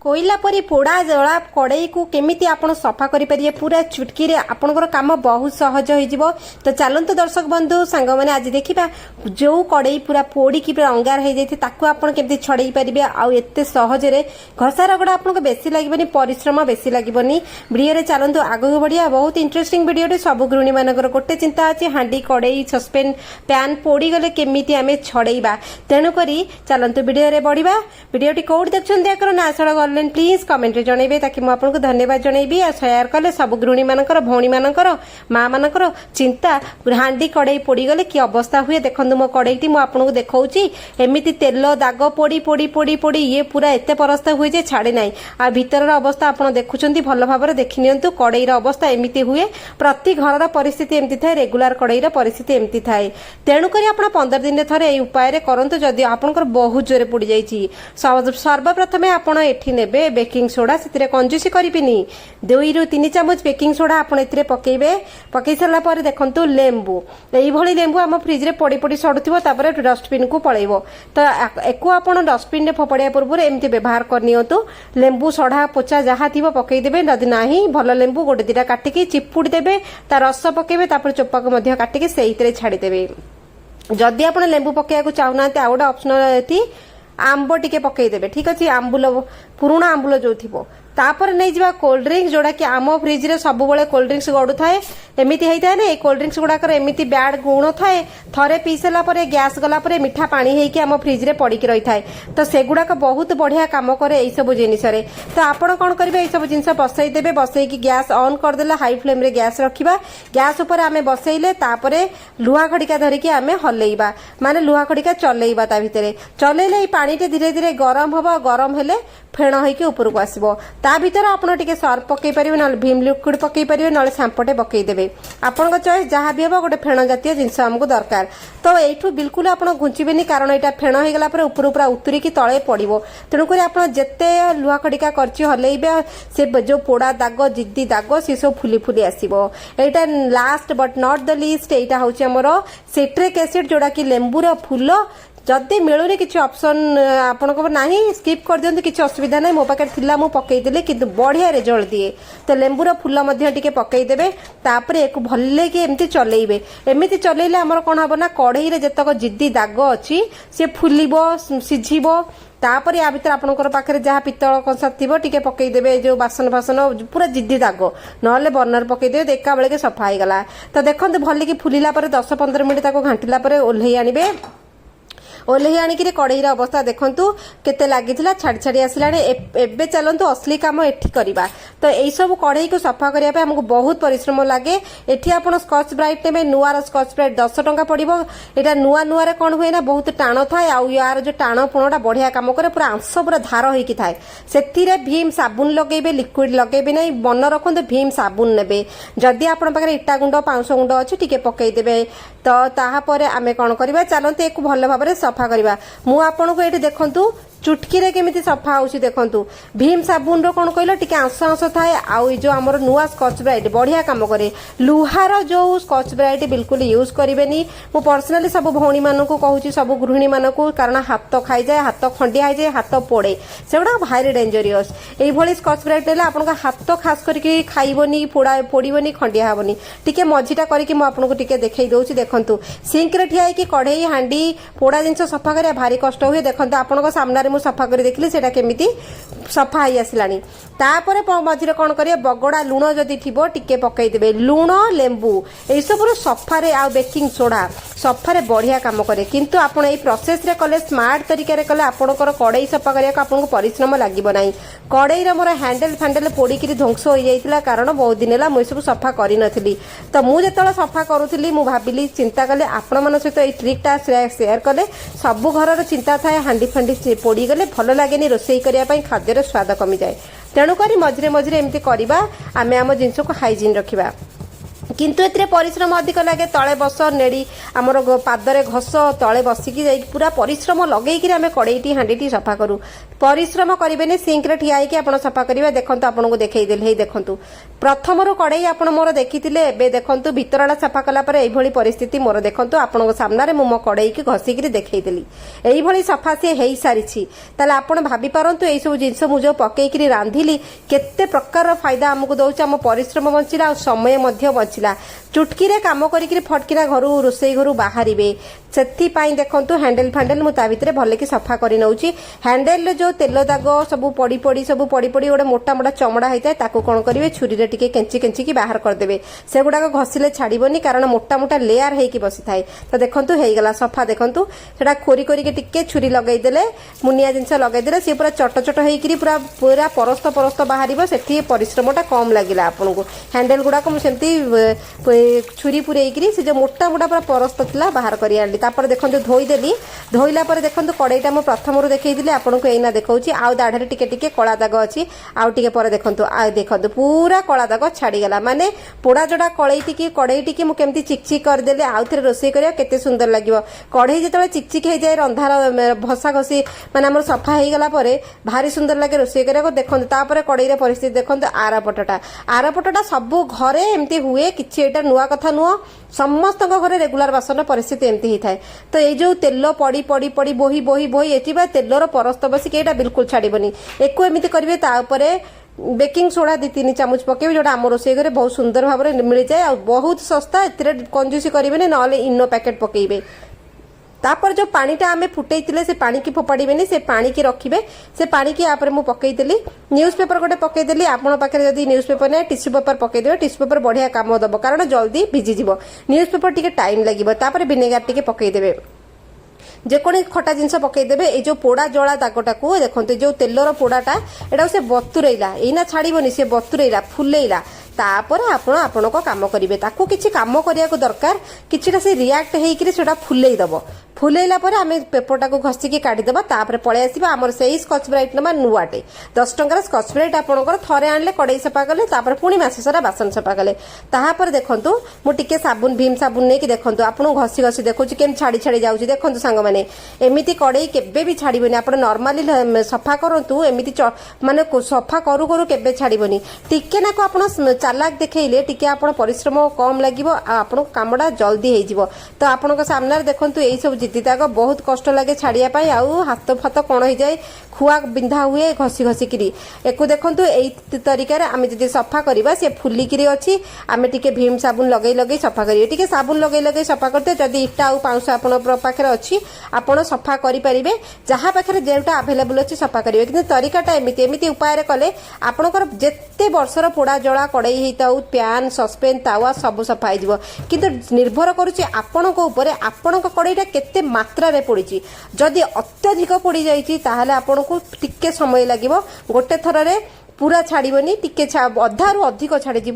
कोईला परी पोड़ा जला कड़ई को केमिति आपण सफा करि परिए पूरा चुटकी रे आपनकर काम बहुत सहज होई जिवो। तो चलंतु दर्शक बंधु सांग माने आज देखिबा जो कड़ई पूरा पोड़ी की पूरा अंगार हो जाई ताकू आपण केमिति छड़ई परिबे आ एते सहज रे घसा रगड़ा आपनको बेसी लागबनी परिश्रम बेसी लागबनी। वीडियो रे चलंतु आगो बढ़िया बहुत इंटरेस्टिंग वीडियो रे सब गृहिणी मानकर गोटे चिंता अछि हांडी कड़ई सस्पेन पैन पोड़ी गले केमिति आमे छड़ईबा। तेनु करी चलंतु वीडियो रे बढ़िबा। वीडियोटी कोड देखछन देखरो ना सड़ प्लीज कमेंट रे जनइबे ताकि मु आपनको धन्यवाद जनइबी आ शेयर कले सब गृहिणी मानकर भौणी मानकर माँ मानकर चिंता हांडी कड़ई पोड़ी गले कि अवस्था हुए देखंतु मो कड़ईटी मु आपनको देखौची एमिति तेल दाग पोड़ी पोड़ी पोड़ी पोड़ी ये पूरा एते परस्ता हुए जे छाड़े नाही आ भीतर अवस्था आपण देखुचंती भल भाबरे देखि नियंतु कड़ईर अवस्था एमिति हुए प्रति घरर परिस्थिति एमिति थाए रेगुलर कड़ईर परिस्थिति एमिति थाए। तेणु करी आपण 15 दिन थरे ए उपाय रे करंतु जदी आपनकर बहुत जोरे पोड़ी जाईची सर्वप्रथमे आपण एठी नेबे बेकिंग सोडा से कंजूसी करिबिनी 2 ରୁ 3 चामच बेकिंग सोडा आपण एथिरे पकेइबे। पकई सरला पर देखंतु लेंबू एई भली लेंबू हम फ्रिज रे पड़ी पड़ी सडुथिबो तापर डस्टबिन को पळेइबो। तो एको आपण डस्टबिन रे फोपड़िया पूर्व एमती व्यवहार करनियंतु लेंबू सडा पोचा जहा थिबो पकई देबे नदी नाही भल लेंबू गोटे दिटा काटिकी चिपुडी देबे ता रस पकेइबे तापर चोपा को मध्य काटिकी सेहितरे छाडी देबे। जदी आपण लेंबू पकेया को चाहुनाते आ गोटे ऑप्शनल एथि आंब टिके पकई देबे ठीक अछि। आंबुल पुराना आंबुल जो थिबो तापर नहीं जावा कोल्ड ड्रिंक्स जोड़ा कि आम फ्रिज रे सब बेले कोल्ड ड्रिंक्स गड़ू थाए एमिति होई थाए ने कोल्ड ड्रिंक्स गुड़ाकर एमिति बैड गुण थाए थरे पी सारा पर गैस गला पर मीठा पानी हेकी आम फ्रिज रे पड़ी रही थाए। तो सेगुड़ाक बहुत बढ़िया काम करे एई सब जिनिस रे। तो आपण कोन करिवे एई सब जिनिस बसई देबे बसई की गैस ऑन कर देला हाई फ्लेम रे गैस रखिबा गैस ऊपर आमे बसईले तापरे लुहा खड़िका धरिकी आमे हल्लेइबा माने लुहा खड़िका चलेइबा ता भितरे चलेइले पानी टे धीरे धीरे गरम हबो गरम हेले फेण होइके ऊपर को आसीबो ता भीतर आपण टिके सर्फ पकई परिबे न भीम लिक्विड पकई परिबे न शैम्पूटे पकई देबे आपण चॉइस जहाँ भी हम गोटे फेण जातीय जिनस हमको दरकार। तो एठू बिल्कुल आपण घुंचीबेनी कारण एटा फेण हो गला पर ऊपर ऊपर उतरी की तळे पड़िबो। तेणु करी आपण जेते लुहा खड़िका करची हलेइबे से जो पोड़ा दाग जिद्दी दाग से सब फुली फुली आसीबो। एटा last but not the least एटा होची हमरो सिट्रिक एसिड जोड़ा कि लेंबूर फूल जदि मिलूनी किसी ऑप्शन आपण को नाही स्किप कर दियंतु किसी असुविधा नाही मो पाखे थिला मु पकई देले किंतु बढ़िया रिजल्ट दिए। तो लेंबूर फूल मध्य टिके पकई देबे तापरे एक भल्ले कि एमती चलेइबे एमिति चलेइले हमर कोन हबो ना कढ़ई रे जतक जिद्दी दाग अछि से फुलिबो सिझिबो तापर या भीतर आपनकर पाखरे जहाँ पितल कंसा थिबो टिके पकई देबे जो बासन फासन पूरा जिद्दी दाग नहले बर्नर पकई देबे एका बेले के सफा हो गला। तो देखंतु भल्ले कि फुलिला पर 10-15 मिनिट ताको घांटिला पर ओल्हेई आनिबे ओल्हे आणिक कड़ईर अवस्था देखंतु केते लागिथिला छाड़ी छाड़ी आसिलाने एबे चलंतु असली काम एठी करिबा। तो एई सब कड़ई को सफा करिया पे हमको बहुत परिश्रम लागे। एठी आपण स्कॉच ब्राइट नेबे नुआर स्कॉच ब्राइट 10 टंका पड़िबो। एटा नुआ नुआ रे कोन होय ना बहुत टाण थाए आ यार जो टाण पुणोटा बढ़िया काम करे पूरा अंश पूरा धार होइकी थाए। सेथिरे भीम साबुन लगेबे लिक्विड लगेबे नै मन रखंतु भीम साबुन नेबे जदी आपण पाखरे इटा गुंड पाउंस गुंड अछि टिके पकई देबे। तो ताहा परे आमे कोन करिबा चलंतु एक भल भाबरे सफा करिबा। मु आपन को एठी देखंतु चुटकी रे केमिति सफा होउची देखंतु भीम साबुन रो कोन कहलो टिके आंस आंस थाए आउ जो हमर नुआ स्कॉच ब्राइट बढ़िया काम करे। लुहार जो स्कॉच ब्राइट बिल्कुल यूज करिवेनी। मु पर्सनली सब भौणी मानन को कहूची सब गृहिणी मानन को कारण हाथ खाई जाए हाथ खंडिया हो जाए हाथ पोड़े सेगुड़ा भारी डेंजरियस। एई भली स्कॉच ब्राइट नेला आपन का हाथ खास करके खाइबोनी पोड़ा पोड़ीबोनी खंडिया हबोनी। टिके मझीटा करके मु आपन को टिके देखै दउची देखंतु सिंक रे ठिया कि कढ़ई हांडी पोड़ा जिंस सफा करिया भारी कष्ट हुए। देखंतु आपन को सामने मु सफा कर देखली सेटा केमिति सफा ही आसिलानी। तापरे मझिरे कोन करिए बगड़ा लुण जदि थिबो टिके पकई देबे लुण लेंबू ए सब सफा रे आ बेकिंग सोडा सफा रे बढ़िया काम करे। किंतु आपण ए प्रोसेस रे कले स्मार्ट तरीका रे कले आपनकर कड़ई सफा करिया आपनको परिश्रम लागिबो नाही। कड़ई रे मोर हैंडल फैंडल पोड़ी कि ध्वंस हो जाइतिला कारण बहुत दिन होला मु सब सफा करि नथिली। तो मु जेतला सफा करूथिली मु भाबिली चिंता कले आपण मन सहित ए ट्रिकटा शेयर कले सब घर चिंता थाए हांडी फांडी पोड़ी गले भल लागेनी रोषेई करिया पई खाद्यर स्वाद कमी जाए। तेणु करी मझिरे मझिरे एमती करिबा आमे आम जिंस को हाइजीन रखिबा। किंतु एथिरे परिश्रम अधिक लगे तले बस नेड़ी आमर पादरे घस तले बसिकी जाई पूरा परिश्रम लगेकी आम कड़ईटी हांडीटी सफा करूँ परिश्रम करेंगे सिंक्रे ठिया होगी आप सफा करेंगे देखो आपको देखईदेली हे देखु प्रथम कड़ई आप मोर देखी देखु भितरटा सफा कलापर यही परिस्थिति मोर देखो आपको सामने मो कड़ई की घसिकी देखईदेली यही सफा सी हो सारी आप भाभी पारतु यही सब जिनस मुझे पकईकि रांधिली केते प्रकार फायदा आमको दौर आम परिश्रम बचिला और समय बचिला चुटकी रे काम करिक फटकिना घर रोसई घर बाहर से देखु हैंडल फैंडल मुझे भितर भल कि सफा कर नौची हैंडल जो तेल दाग सब पड़ी पड़ी गोटे मोटा मोटा चमड़ा होता है ताकू कौन करेंगे छुरी रे टिके केंची केंची की बाहर करदे से गुड़ाक घसिले छाड़बनी कारण मोटा मोटा लेयर होगी बसी थाए तो देखु होगा सफा देखु से खोरी करके टिके छुरी लगईदेले मुनिया जिनस लगईदेले सी पूरा चट चट होकर पूरा पूरा परस्त परस्त बाहर से परिश्रमटा कम लगे आपको हैंडल गुड़ाक मुझे छुरी पुरेकरी से जो मोटा मोटा पूरा परस्त था बाहर कर आनी तापर देखो धोईदेली धोईला देखो कड़ईटा मुझे प्रथम देखी आपको एना देखा आउ दाढ़े टिके टिके कला दाग अच्छी आउ टिके पर देखो देखो पूरा कला दाग छाड़ीगला माने पोड़ा जोड़ा कड़ई टी मुझे चिकचिक करदेली आउ थे रोसई करा केते सुंदर लगे कड़ई जो चिकचिक हो जाए रंधार भसा घसी माने आम सफा हो गला भारी सुंदर लगे रोसई करा देखो कड़ई परिस्थिति देखो आरपटा सब घरे एमती हुए कि नुआ कथा नुह समस्त घरे रेगुलर बासन परिस्थिति एमती होता है तो ये जो तेल पड़ी पड़ी पड़ी बोही बोही बोही ये तेलर परस्त बसिक यहाँ बिल्कुल छाड़बनी एको एमती करेंगे बेकिंग सोडा 2-3 चामच पकेबे जोटा आम रोसई घरे बहुत सुंदर भाव में मिल जाए और बहुत सस्ता ए कंजूसी करेंगे ना इनो पैकेट पकेबे तापर जो पानीटा आमे फुटेइतिले से पानी की फोपाड़ीबेनी से पानी की रखिबे से पानी की आपरे मु पकेइदेली न्यूज पेपर गोटे पकेइदेली आपन पाखरे जदी न्यूज पेपर ने टिश्यू पेपर पकेइदेबे टिश्यू पेपर बढ़िया काम दबो कारण जल्दी भिजी जिवो न्यूज पेपर टिके टाइम लागिवो तापर विनेगार टिके पकेइदेबे जेकोनी खटा जिनस पकेइदेबे ए जो पोड़ा जला दागटा को देखंते जो तेलर पोड़ाटा एटा से बतुरैला एना छाड़ीबोनी से बतुरैला फुलेइला तापर आपण आपण काम करेंगे ताकू किसी काम करने को दरकार किछिटा से रिएक्ट होकर सेटा फुलई दब फुलैला आम पेपरटा को घसिकी काढ़ीदेव तापर पलि आसवा आमर से स्कच ब्राइट ना नुआटे 10 टंकार स्कच ब्राइट आपंकर थे आनले कड़ई सफा कले तापर पुणी मस सारा बासन सफा कले तापर देखु मुझे साबुन भीम साबुन नहीं देखो आपको घसी घसी देखो केम छाड़ी छाड़ी जाऊँगी देखो सांग मैंने एमती कड़ई केबे भी छाड़बनी आप नॉर्मली सफा करूँ एमती माने सफा करू करू केबे छाड़बनी टिके ना को आप चालाक देखले टिके आप परिश्रम कम लगे आपन कामटा जल्दी हो तो आपण सामने देखो यही सब जितिताक बहुत कष्ट लगे छाड़ियापाई आउ हाथ फाथ कौन हो जाए खुआ बिंधा हुए घसी घसिकी एक देखो यही तरीकार आम जी सफा करवा सी फुलिकी अच्छी आम टे भीम साबुन लगे लगे सफा करेंगे टे साबुन लगे लगे सफा करते जदि इटा आउ पाउंश आपरे अच्छी आपड़ सफा करेंगे जहाँ पाखे जोटा आभेलेबुल अच्छी सफा करेंगे कि तरीकाटा एमती एमती उपाय कले आपणकर जिते वर्षर पोड़ा जला कड़ई होता प्यान सस्पेन तावा सब सफा हो किंतु निर्भर करुच्ची आपण आपण कड़ईटा केते मात्रा रे पड़ी जदि अत्यधिक पड़ी जाइए ताहले आपण को टिके समय लगे गोटे थर रे पूरा छाड़बनी टिके अधारू अधिक छाड़ीज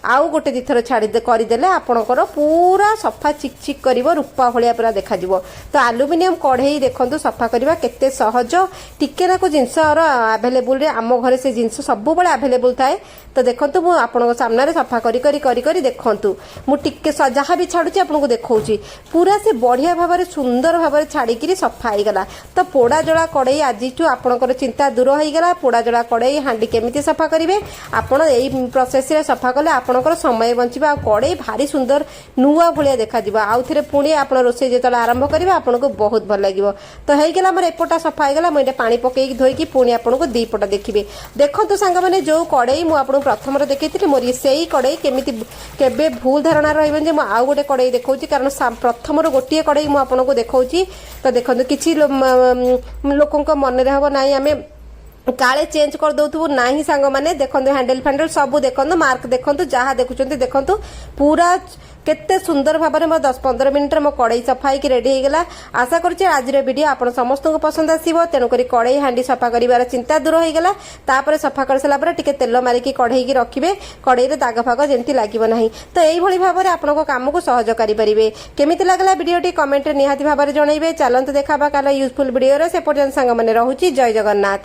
आउ गोटे दिथर छाड़ी करदेले आपणकर पूरा सफा चिकचिक कर रूपा भाया पूरा देखा तो आलुमिनियम कढ़ई देखो सफा करवा केते सहज टिके नाको जिनस आभेलेबुल आम घरे से जिनस सब बड़े आभेलेबुल थाए तो देखो मुझे आपन सामने सफा करी करी करी करी देखु मुझे जहाँ भी छाड़ुची आपको देखा पूरा से बढ़िया भाव में सुंदर भाव में छाड़ी सफा होगला तो पोड़ा जला कड़ई आज आपणकर चिंता दूर होगला पोड़ा जला कड़ई हांडी केमिति सफा करेंगे आपड़ यही प्रोसेस रे सफा कले आपणकर समय बंचवा कड़ई भारी सुंदर नुआ भाया देखा आउ थे पुणी आप रोसे जो आरंभ करेंगे आपको बहुत भल लगे तो होगला मोर एपटा सफा होगला मुझे पानी पकईकी धोईकी पुणी आपको दीपटा देखिए देखो सांग मैंने जो कड़ई मुझे प्रथम देखी मोर से कड़ई केमिति केबे भूल धारणा रही आउ गोटे कड़ई देखा कारण प्रथम गोटे कड़ई मुझे देखा तो देखो किसी लोक मन में हम ना आम काले चेंज कर दउथु नाही सांग माने देखंतु हैंडल फैंडल सब देखंतु मार्क देखंतु जहाँ देखुचंती देखंतु पूरा केते सुंदर भाव में 10-15 मिनिट मो कड़ई सफाई की रेडी हो गला आशा करुचे आज वीडियो आप समस्त को पसंद आसीबो तेणुक कड़ई हांडी सफा कर चिंता दूर हो गला तापर सफा कर सारा पर टिके तेल मारिकी कढ़ई की रखिए कड़ई रे दाग फाग जमती लगे ना तो यही भाव में आपन काम को सहज करेंगे केमिति लागला वीडियो कमेंट निहाती भाव में जनइबे चलते देखा काल यूजफुल वीडियो से पर्यटन सांग मैंने रहुची जय जगन्नाथ।